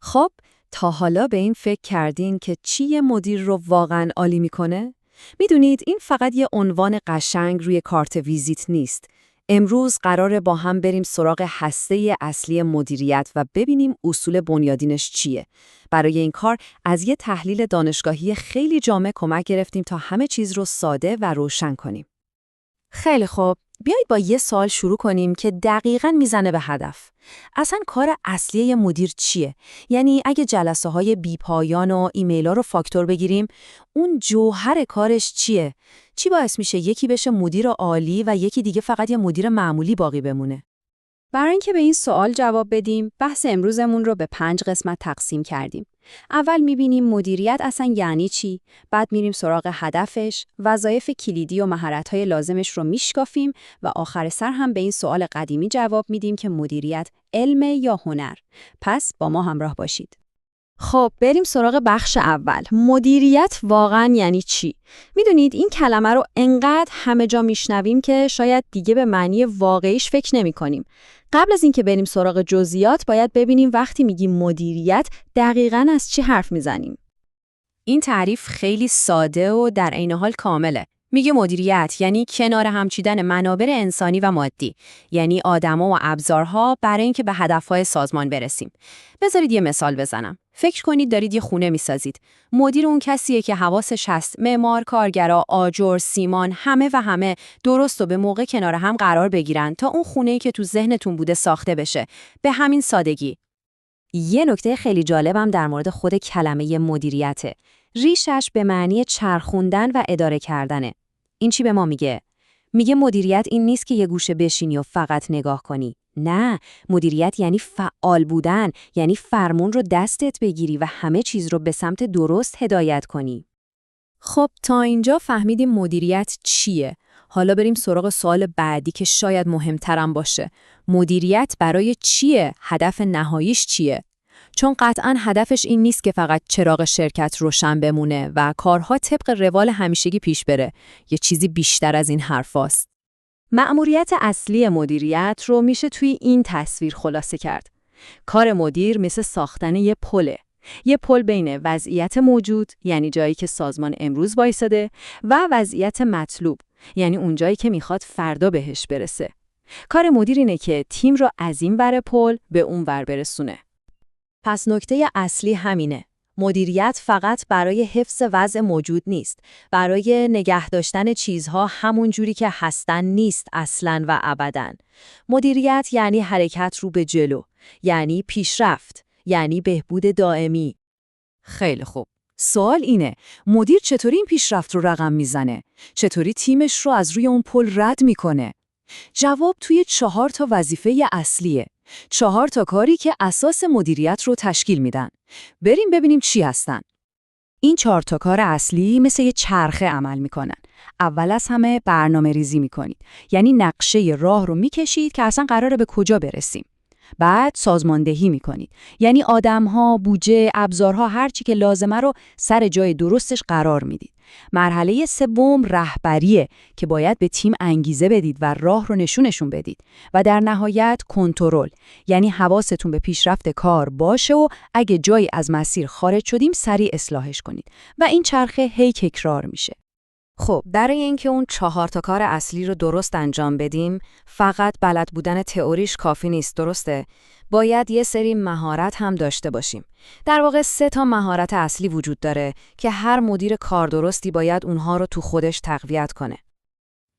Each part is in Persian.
خب، تا حالا به این فکر کردین که چی یه مدیر رو واقعاً عالی میکنه؟ میدونید این فقط یه عنوان قشنگ روی کارت ویزیت نیست. امروز قراره با هم بریم سراغ هسته اصلی مدیریت و ببینیم اصول بنیادینش چیه. برای این کار از یه تحلیل دانشگاهی خیلی جامع کمک گرفتیم تا همه چیز رو ساده و روشن کنیم. خیلی خوب، بیایید با یه سوال شروع کنیم که دقیقاً میزنه به هدف. اصلا کار اصلی یه مدیر چیه؟ یعنی اگه جلسه‌های بی‌پایان و ایمیل‌ها رو فاکتور بگیریم، اون جوهر کارش چیه؟ چی باعث میشه یکی بشه مدیر عالی و یکی دیگه فقط یه مدیر معمولی باقی بمونه؟ برای اینکه به این سوال جواب بدیم، بحث امروزمون رو به 5 قسمت تقسیم کردیم. اول می‌بینیم مدیریت اصلا یعنی چی، بعد میریم سراغ هدفش، وظایف کلیدی و مهارت‌های لازمش رو میشکافیم و آخر سر هم به این سوال قدیمی جواب میدیم که مدیریت علم یا هنر. پس با ما همراه باشید. خب بریم سراغ بخش اول. مدیریت واقعاً یعنی چی؟ میدونید این کلمه رو انقدر همه جا میشنویم که شاید دیگه به معنی واقعیش فکر نمی‌کنیم. قبل از اینکه بریم سراغ جزئیات باید ببینیم وقتی میگیم مدیریت دقیقاً از چی حرف میزنیم. این تعریف خیلی ساده و در عین حال کامله. میگه مدیریت یعنی کنار هم چیدن منابع انسانی و مادی، یعنی آدما و ابزارها برای اینکه به هدفهای سازمان برسیم. بذارید یه مثال بزنم. فکر کنید دارید یه خونه میسازید. مدیر اون کسیه که حواسش هست معمار، کارگرا، آجر، سیمان، همه درست و به موقع کنار هم قرار بگیرن تا اون خونه‌ای که تو ذهنتون بوده ساخته بشه. به همین سادگی. یه نکته خیلی جالبم در مورد خود کلمه مدیریته. ریشش به معنی چرخوندن و اداره کردنه. این چی به ما میگه؟ میگه مدیریت این نیست که یه گوشه بشینی و فقط نگاه کنی. نه، مدیریت یعنی فعال بودن، یعنی فرمون رو دستت بگیری و همه چیز رو به سمت درست هدایت کنی. خب تا اینجا فهمیدیم مدیریت چیه. حالا بریم سراغ سوال بعدی که شاید مهمترم باشه. مدیریت برای چیه؟ هدف نهاییش چیه؟ چون قطعاً هدفش این نیست که فقط چراغ شرکت روشن بمونه و کارها طبق روال همیشگی پیش بره. یه چیزی بیشتر از این حرفاست. مأموریت اصلی مدیریت رو میشه توی این تصویر خلاصه کرد. کار مدیر مثل ساختن یه پله. یه پل بین وضعیت موجود، یعنی جایی که سازمان امروز وایساده، و وضعیت مطلوب، یعنی اون جایی که میخواد فردا بهش برسه. کار مدیر اینه که تیم رو از این ور پل به اون ور برسونه. پس نکته اصلی همینه. مدیریت فقط برای حفظ وضع موجود نیست. برای نگه داشتن چیزها همون جوری که هستن نیست اصلاً و ابداً. مدیریت یعنی حرکت رو به جلو، یعنی پیشرفت، یعنی بهبود دائمی. خیلی خوب. سوال اینه، مدیر چطوری این پیشرفت رو رقم میزنه؟ چطوری تیمش رو از روی اون پل رد میکنه؟ جواب توی 4 وظیفه اصلیه. 4 کاری که اساس مدیریت رو تشکیل میدن. بریم ببینیم چی هستن. این 4 کار اصلی مثل یه چرخه عمل میکنن. اول از همه برنامه ریزی میکنید. یعنی نقشه راه رو میکشید که اصلا قراره به کجا برسیم. بعد سازماندهی میکنید. یعنی آدم‌ها، بودجه، ابزارها، هر چی که لازمه رو سر جای درستش قرار میدید. مرحله سوم رهبریه که باید به تیم انگیزه بدید و راه رو نشونشون بدید. و در نهایت کنترل، یعنی حواستون به پیشرفت کار باشه و اگه جایی از مسیر خارج شدیم سریع اصلاحش کنید. و این چرخه هی تکرار میشه. خب، برای اینکه اون 4 کار اصلی رو درست انجام بدیم، فقط بلد بودن تئوریش کافی نیست، درسته؟ باید یه سری مهارت هم داشته باشیم. در واقع 3 مهارت اصلی وجود داره که هر مدیر کاردرستی باید اونها رو تو خودش تقویت کنه.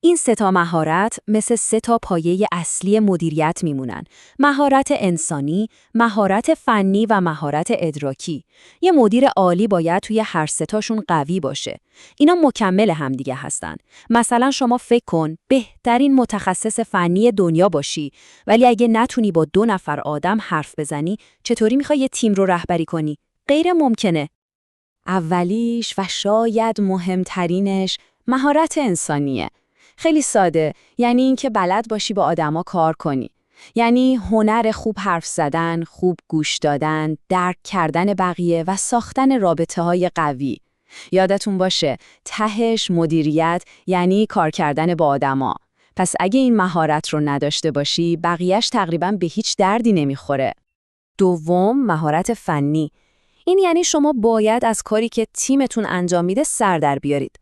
این 3 مهارت مثل 3 پایه اصلی مدیریت میمونن. مهارت انسانی، مهارت فنی و مهارت ادراکی. یه مدیر عالی باید توی هر 3 قوی باشه. اینا مکمل همدیگه هستن. مثلا شما فکر کن بهترین متخصص فنی دنیا باشی، ولی اگه نتونی با 2 آدم حرف بزنی، چطوری میخوای یه تیم رو رهبری کنی؟ غیر ممکنه. اولیش و شاید مهمترینش مهارت انسانیه. خیلی ساده، یعنی اینکه بلد باشی با آدما کار کنی. یعنی هنر خوب حرف زدن، خوب گوش دادن، درک کردن بقیه و ساختن رابطه‌های قوی. یادتون باشه، تهش مدیریت یعنی کار کردن با آدما. پس اگه این مهارت رو نداشته باشی، بقیه‌اش تقریباً به هیچ دردی نمیخوره. دوم، مهارت فنی. این یعنی شما باید از کاری که تیمتون انجام میده سر در بیارید.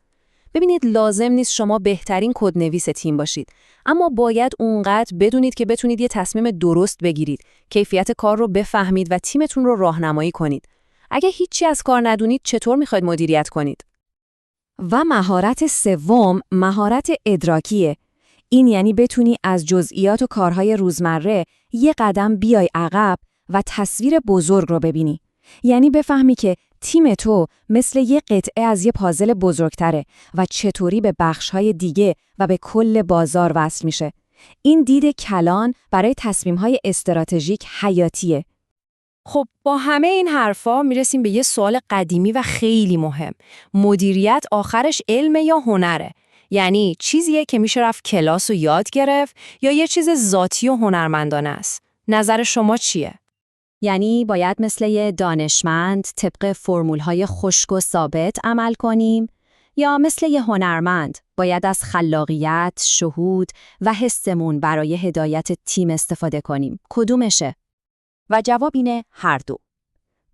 ببینید لازم نیست شما بهترین کدنویس تیم باشید، اما باید اونقدر بدونید که بتونید یه تصمیم درست بگیرید، کیفیت کار رو بفهمید و تیمتون رو راهنمایی کنید. اگه هیچی از کار ندونید چطور میخواید مدیریت کنید؟ و مهارت سوم، مهارت ادراکیه. این یعنی بتونی از جزئیات و کارهای روزمره یه قدم بیای عقب و تصویر بزرگ رو ببینی. یعنی بفهمی که تیم تو مثل یه قطعه از یه پازل بزرگتره و چطوری به بخش‌های دیگه و به کل بازار وصل میشه. این دید کلان برای تصمیم‌های استراتژیک حیاتیه. خب با همه این حرفا میرسیم به یه سوال قدیمی و خیلی مهم. مدیریت آخرش علم یا هنره؟ یعنی چیزیه که میشه رفت کلاس و یاد گرفت یا یه چیز ذاتی و هنرمندانه است؟ نظر شما چیه؟ یعنی باید مثل یه دانشمند طبق فرمول‌های خشک و ثابت عمل کنیم؟ یا مثل یه هنرمند باید از خلاقیت، شهود و حسمون برای هدایت تیم استفاده کنیم؟ کدومشه؟ و جواب اینه هر دو.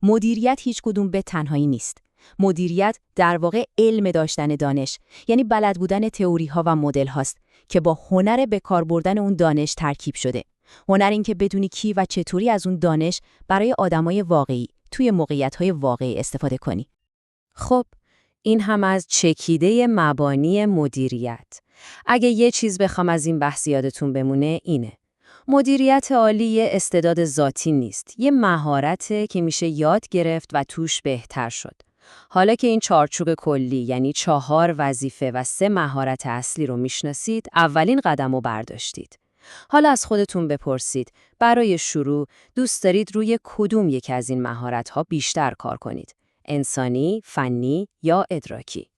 مدیریت هیچ کدوم به تنهایی نیست. مدیریت در واقع علم داشتن دانش، یعنی بلد بودن تئوری‌ها و مدل‌هاست که با هنر به کار بردن اون دانش ترکیب شده. هنر این که بدونی کی و چطوری از اون دانش برای آدمای واقعی توی موقعیت‌های واقعی استفاده کنی. خب این هم از چکیده مبانی مدیریت. اگه یه چیز بخوام از این بحث یادتون بمونه اینه: مدیریت عالی یه استعداد ذاتی نیست، یه مهارته که میشه یاد گرفت و توش بهتر شد. حالا که این چارچوب کلی یعنی 4 وظیفه و 3 مهارت اصلی رو میشناسید، اولین قدم رو برداشتید. حالا از خودتون بپرسید برای شروع دوست دارید روی کدوم یک از این مهارت‌ها بیشتر کار کنید؟ انسانی، فنی یا ادراکی؟